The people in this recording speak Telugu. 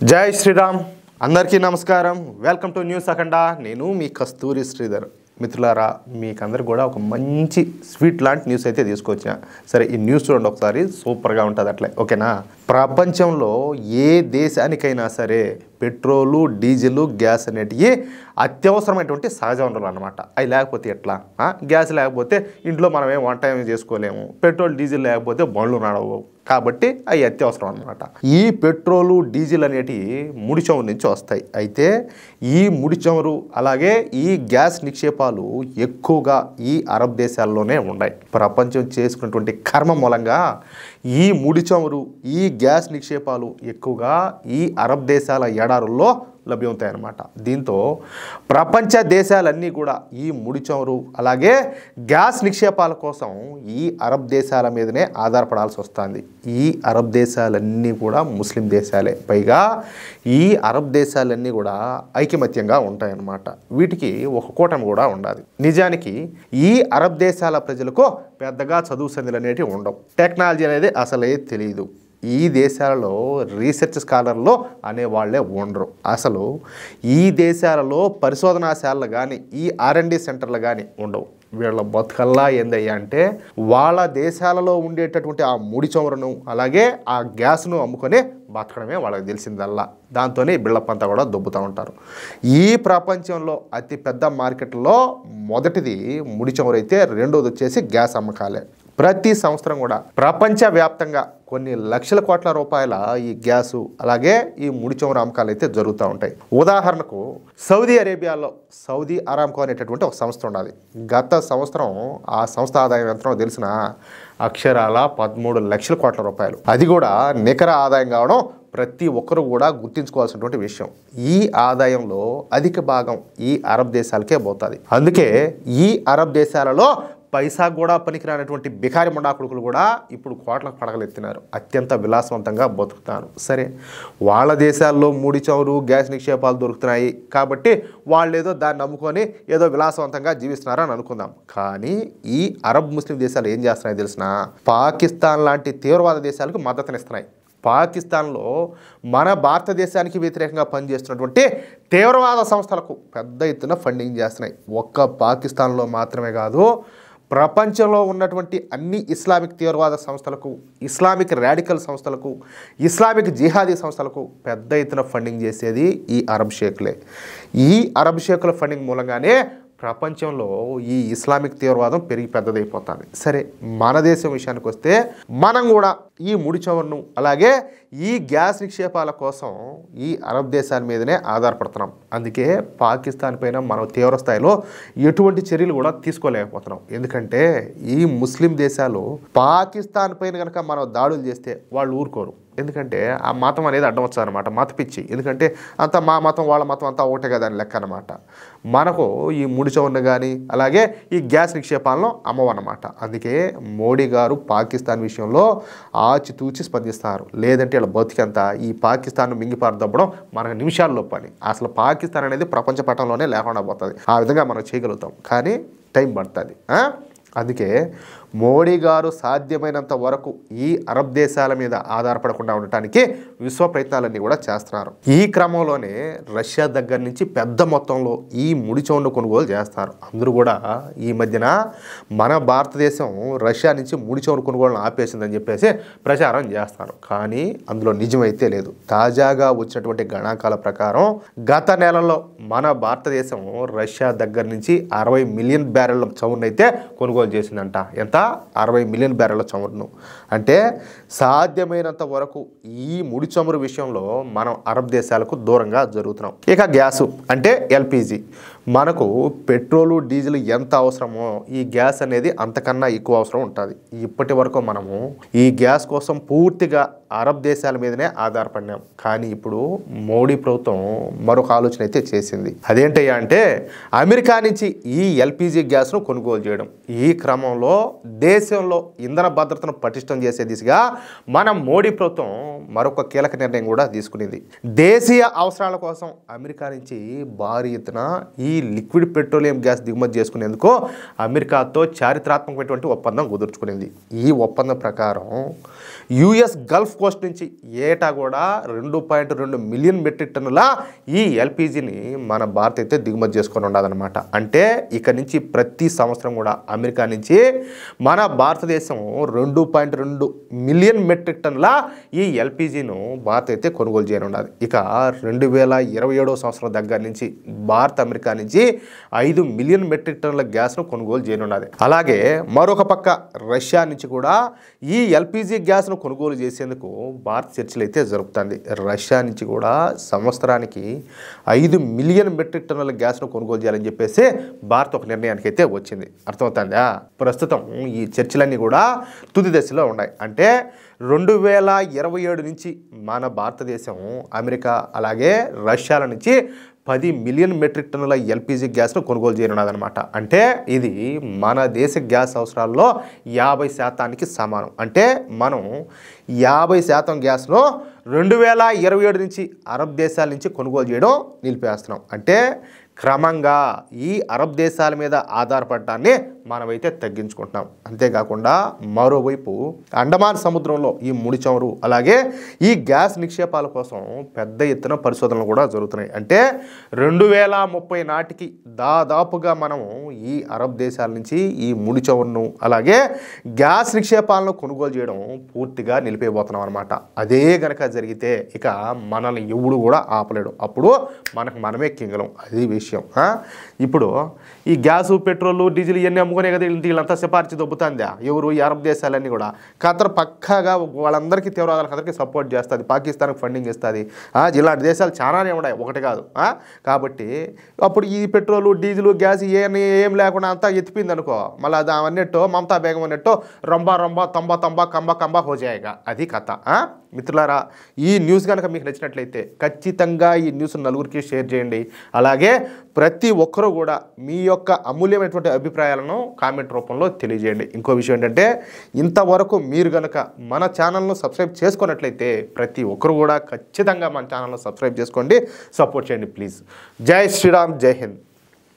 జై శ్రీరామ్ అందరికీ నమస్కారం. వెల్కమ్ టు న్యూస్ అఖండ. నేను మీ కస్తూరి శ్రీధర్. మిత్రులారా, మీకందరికి కూడా ఒక మంచి స్వీట్ లాంటి న్యూస్ అయితే తీసుకొచ్చా. సరే, ఈ న్యూస్ చూడండి ఒకసారి, సూపర్గా ఉంటుంది అట్లే, ఓకేనా? ప్రపంచంలో ఏ దేశానికైనా సరే పెట్రోలు, డీజిల్, గ్యాస్ అనేటివి అత్యవసరమైనటువంటి సహజ వనరులు అనమాట. అవి లేకపోతే ఎట్లా? గ్యాస్ లేకపోతే ఇంట్లో మనం ఏం వంట ఏమి చేసుకోలేము. పెట్రోల్, డీజిల్ లేకపోతే బండ్లు నడవవు. కాబట్టి అవి అత్యవసరం అనమాట. ఈ పెట్రోలు, డీజిల్ అనేటివి ముడి చమురు నుంచి వస్తాయి. అయితే ఈ ముడి చమురు అలాగే ఈ గ్యాస్ నిక్షేపాలు ఎక్కువగా ఈ అరబ్ దేశాల్లోనే ఉన్నాయి. ప్రపంచం చేసుకున్నటువంటి కర్మ మూలంగా ఈ ముడి చమురు, ఈ గ్యాస్ నిక్షేపాలు ఎక్కువగా ఈ అరబ్ దేశాల ఎడారుల్లో లభ్యమవుతాయి అన్నమాట. దీంతో ప్రపంచ దేశాలన్నీ కూడా ఈ ముడి చమురు అలాగే గ్యాస్ నిక్షేపాల కోసం ఈ అరబ్ దేశాల మీదనే ఆధారపడాల్సి వస్తుంది. ఈ అరబ్ దేశాలన్నీ కూడా ముస్లిం దేశాలే. పైగా ఈ అరబ్ దేశాలన్నీ కూడా ఐకమత్యంగా ఉంటాయన్నమాట. వీటికి ఒక కూటమి కూడా ఉండాలి. నిజానికి ఈ అరబ్ దేశాల ప్రజలకు పెద్దగా చదువు సంధ్యలు అనేటివి ఉండవు. టెక్నాలజీ అనేది అసలే తెలియదు. ఈ దేశాలలో రీసెర్చ్ స్కాలర్లు అనేవాళ్లే ఉండరు. అసలు ఈ దేశాలలో పరిశోధనాశాలలు కానీ ఈ R&D సెంటర్లు కానీ ఉండవు. వీళ్ళ బతుకల్లా ఏందయ్యా అంటే వాళ్ళ దేశాలలో ఉండేటటువంటి ఆ ముడి చమురును అలాగే ఆ గ్యాస్ను అమ్ముకొని బతకడమే వాళ్ళకి తెలిసిందల్లా. దాంతోనే బిళ్ళప్పంతా కూడా దొబ్బుతూ ఉంటారు. ఈ ప్రపంచంలో అతి పెద్ద మార్కెట్లో మొదటిది ముడి చమురు అయితే రెండోది వచ్చేసి గ్యాస్ అమ్మకాలే. ప్రతి సంవత్సరం కూడా ప్రపంచవ్యాప్తంగా కొన్ని లక్షల కోట్ల రూపాయల ఈ గ్యాసు అలాగే ఈ ముడి చమురు అమ్మకాలు అయితే జరుగుతూ ఉంటాయి. ఉదాహరణకు సౌదీ అరేబియాలో సౌదీ అరామ్కో అనేటటువంటి ఒక సంస్థ ఉన్నది. గత సంవత్సరం ఆ సంస్థ ఆదాయం ఎంతో తెలిసిన అక్షరాల 13 లక్షల కోట్ల రూపాయలు. అది కూడా నికర ఆదాయం కావడం ప్రతి ఒక్కరు కూడా గుర్తించుకోవాల్సినటువంటి విషయం. ఈ ఆదాయంలో అధిక భాగం ఈ అరబ్ దేశాలకే పోతుంది. అందుకే ఈ అరబ్ దేశాలలో పైసా కూడా పనికిరానటువంటి బికారి ముండా కొడుకులు కూడా ఇప్పుడు కోట్లకు పడగలెత్తినారు. అత్యంత విలాసవంతంగా బతుకుతారు. సరే, వాళ్ళ దేశాల్లో ముడి చమురు, గ్యాస్ నిక్షేపాలు దొరుకుతున్నాయి కాబట్టి వాళ్ళు ఏదో దాన్ని నమ్ముకొని ఏదో విలాసవంతంగా జీవిస్తున్నారు అని అనుకుందాం. కానీ ఈ అరబ్ ముస్లిం దేశాలు ఏం చేస్తున్నాయో తెలిసిన పాకిస్తాన్ లాంటి తీవ్రవాద దేశాలకు మద్దతునిస్తున్నాయి. పాకిస్తాన్లో మన భారతదేశానికి వ్యతిరేకంగా పనిచేస్తున్నటువంటి తీవ్రవాద సంస్థలకు పెద్ద ఎత్తున ఫండింగ్ చేస్తున్నాయి. ఒక్క పాకిస్తాన్లో మాత్రమే కాదు, ప్రపంచంలో ఉన్నటువంటి అన్ని ఇస్లామిక్ తీవ్రవాద సంస్థలకు, ఇస్లామిక్ రాడికల్ సంస్థలకు, ఇస్లామిక్ జిహాదీ సంస్థలకు పెద్ద ఎత్తున ఫండింగ్ చేసేది ఈ అరబ్ షేక్లే. ఈ అరబ్ షేకుల ఫండింగ్ మూలంగానే ప్రపంచంలో ఈ ఇస్లామిక్ తీవ్రవాదం పెరిగి పెద్దదైపోతుంది. సరే, మన దేశం విషయానికి వస్తే మనం కూడా ఈ ముడి చమురును అలాగే ఈ గ్యాస్ నిక్షేపాల కోసం ఈ అరబ్ దేశాల మీదనే ఆధారపడుతున్నాం. అందుకే పాకిస్తాన్ పైన మనం తీవ్ర స్థాయిలో ఎటువంటి చర్యలు కూడా తీసుకోలేకపోతున్నాం. ఎందుకంటే ఈ ముస్లిం దేశాలు పాకిస్తాన్ పైన కనుక మనం దాడులు చేస్తే వాళ్ళు ఊరుకోరు. ఎందుకంటే ఆ మతం అనేది అడ్డం వచ్చారనమాట, మత పిచ్చి. ఎందుకంటే అంతా మా మతం వాళ్ళ మతం అంతా ఒకటే కదా అని లెక్క అనమాట. మనకు ఈ ముడి చమురును కానీ అలాగే ఈ గ్యాస్ నిక్షేపాలను అమ్మవన్నమాట. అందుకే మోడీ గారు పాకిస్తాన్ విషయంలో ఆచితూచి స్పందిస్తారు. లేదంటే ఇలా బతికంతా ఈ పాకిస్తాన్ మింగిపారదబ్బడం మనకు నిమిషాల్లో పని. అసలు పాకిస్తాన్ అనేది ప్రపంచ పటంలోనే లేకుండా పోతుంది. ఆ విధంగా మనం చేయగలుగుతాం, కానీ టైం పడుతుంది. అందుకే మోడీ గారు సాధ్యమైనంత వరకు ఈ అరబ్ దేశాల మీద ఆధారపడకుండా ఉండటానికి విశ్వ ప్రయత్నాలన్నీ కూడా చేస్తున్నారు. ఈ క్రమంలోనే రష్యా దగ్గర నుంచి పెద్ద మొత్తంలో ఈ ముడి చమురును కొనుగోలు చేస్తారు. అందరూ కూడా ఈ మధ్యన మన భారతదేశం రష్యా నుంచి ముడి చమురు కొనుగోలును ఆపేసిందని చెప్పేసి ప్రచారం చేస్తారు. కానీ అందులో నిజమైతే లేదు. తాజాగా వచ్చినటువంటి గణాంకాల ప్రకారం గత నెలలో మన భారతదేశం రష్యా దగ్గర నుంచి 60 మిలియన్ బ్యారెళ్ల చమురును అయితే కొనుగోలు చేసిందంట. ఎంత? 60 మిలియన్ బ్యారెళ్ల చమురును. అంటే సాధ్యమైనంత వరకు ఈ ముడి చమురు విషయంలో మనం అరబ్ దేశాలకు దూరంగా జరుగుతున్నాం. ఇక గ్యాసు అంటే LPG. మనకు పెట్రోలు, డీజిల్ ఎంత అవసరమో ఈ గ్యాస్ అనేది అంతకన్నా ఎక్కువ అవసరం ఉంటుంది. ఇప్పటి వరకు మనము ఈ గ్యాస్ కోసం పూర్తిగా అరబ్ దేశాల మీదనే ఆధారపడినాం. కానీ ఇప్పుడు మోడీ ప్రభుత్వం మరొక ఆలోచన అయితే చేసింది. అదేంటయ్యా అంటే అమెరికా నుంచి ఈ LPG గ్యాస్ను కొనుగోలు చేయడం. ఈ క్రమంలో దేశంలో ఇంధన భద్రతను పటిష్టం చేసే దిశగా మన మోడీ ప్రభుత్వం మరొక కీలక నిర్ణయం కూడా తీసుకునింది. దేశీయ అవసరాల కోసం అమెరికా నుంచి భారీ ఎత్తున ఈ లిక్విడ్ పెట్రోలియం గ్యాస్ దిగుమతి చేసుకునేందుకు అమెరికాతో చారిత్రాత్మకమైనటువంటి ఒప్పందం కుదుర్చుకునింది. ఈ ఒప్పందం ప్రకారం US గల్ఫ్ కోస్ట్ నుంచి ఏటా కూడా 2.2 మిలియన్ మెట్రిక్ టన్నుల ఈ ఎల్పిజిని మన భారత్ అయితే దిగుమతి చేసుకొని ఉండదన్నమాట. అంటే ఇక నుంచి ప్రతి సంవత్సరం కూడా అమెరికా నుంచి మన భారతదేశం 2.2 మిలియన్ మెట్రిక్ టన్నుల ఈ ఎల్పిజిను భారత్ అయితే కొనుగోలు చేయనున్నది. ఇక 2027 సంవత్సరం దగ్గర నుంచి భారత్ అమెరికా నుంచి 5 మిలియన్ మెట్రిక్ టన్నుల గ్యాస్ను కొనుగోలు చేయనున్నది. అలాగే మరొక పక్క రష్యా నుంచి కూడా ఈ ఎల్పిజి గ్యాస్ను కొనుగోలు చేసేందుకు భారత్ చర్చలు అయితే జరుపుతుంది. రష్యా నుంచి కూడా సంవత్సరానికి 5 మిలియన్ మెట్రిక్ టన్నుల గ్యాస్ను కొనుగోలు చేయాలని చెప్పేసి భారత్ ఒక నిర్ణయానికి అయితే వచ్చింది. అర్థమవుతుందా? ప్రస్తుతం ఈ చర్చలన్నీ కూడా తుది దశలో ఉన్నాయి. అంటే 2027 నుంచి మన భారతదేశం అమెరికా అలాగే రష్యాల నుంచి 10 మిలియన్ మెట్రిక్ టన్నుల ఎల్పిజి గ్యాస్ను కొనుగోలు చేయనున్నదనమాట. అంటే ఇది మన దేశ గ్యాస్ అవసరాల్లో 50% సమానం. అంటే మనం 50% గ్యాస్ను 2027 నుంచి అరబ్ దేశాల నుంచి కొనుగోలు చేయడం నిలిపేస్తున్నాం. అంటే క్రమంగా ఈ అరబ్ దేశాల మీద ఆధారపడటాన్ని మనమైతే తగ్గించుకుంటున్నాం. అంతేకాకుండా మరోవైపు అండమాన్ సముద్రంలో ఈ ముడి చమురు అలాగే ఈ గ్యాస్ నిక్షేపాల కోసం పెద్ద ఎత్తున పరిశోధనలు కూడా జరుగుతున్నాయి. అంటే 2030 నాటికి దాదాపుగా మనము ఈ అరబ్ దేశాల నుంచి ఈ ముడి చమురును అలాగే గ్యాస్ నిక్షేపాలను కొనుగోలు చేయడం పూర్తిగా నిలిపేయబోతున్నాం అనమాట. అదే గనక జరిగితే ఇక మనల్ని ఎవడు కూడా ఆపలేడు. అప్పుడు మనమే కింగలం. అది విషయం. ఇప్పుడు ఈ గ్యాసు పెట్రోలు డీజిల్ ఇవన్నీ అమ్ముకునే కదా వీళ్ళంతా సిఫార్చి దొబ్బుతుందా? ఎవరు? ఈ అరబ్ దేశాలన్నీ కూడా. ఖతర్ పక్కాగా వాళ్ళందరికీ తీవ్రవాదాలకు అందరికీ సపోర్ట్ చేస్తుంది, పాకిస్తాన్కి ఫండింగ్ ఇస్తుంది. ఇలాంటి దేశాలు చాలానే ఉన్నాయి, ఒకటి కాదు. కాబట్టి అప్పుడు ఈ పెట్రోలు డీజిల్ గ్యాస్ ఏం లేకుండా అంతా ఎత్తిపోయింది అనుకో, మళ్ళీ అది అవన్నట్టు మమతా బేగం అన్నట్టు రొంబా రొంబా తంబా తంబా కంబా కంబా హోజాయిగా. అది కథ. మిత్రులారా, ఈ న్యూస్ కనుక మీకు నచ్చినట్లయితే ఖచ్చితంగా ఈ న్యూస్ నలుగురికి షేర్ చేయండి. అలాగే ప్రతి ఒక్కరూ కూడా మీ యొక్క అమూల్యమైనటువంటి అభిప్రాయాలను కామెంట్ రూపంలో తెలియజేయండి. ఇంకో విషయం ఏంటంటే, ఇంతవరకు మీరు కనుక మన ఛానల్ను సబ్స్క్రైబ్ చేసుకున్నట్లయితే ప్రతి ఒక్కరు కూడా ఖచ్చితంగా మన ఛానల్ను సబ్స్క్రైబ్ చేసుకోండి, సపోర్ట్ చేయండి ప్లీజ్. జై శ్రీరామ్, జై హింద్.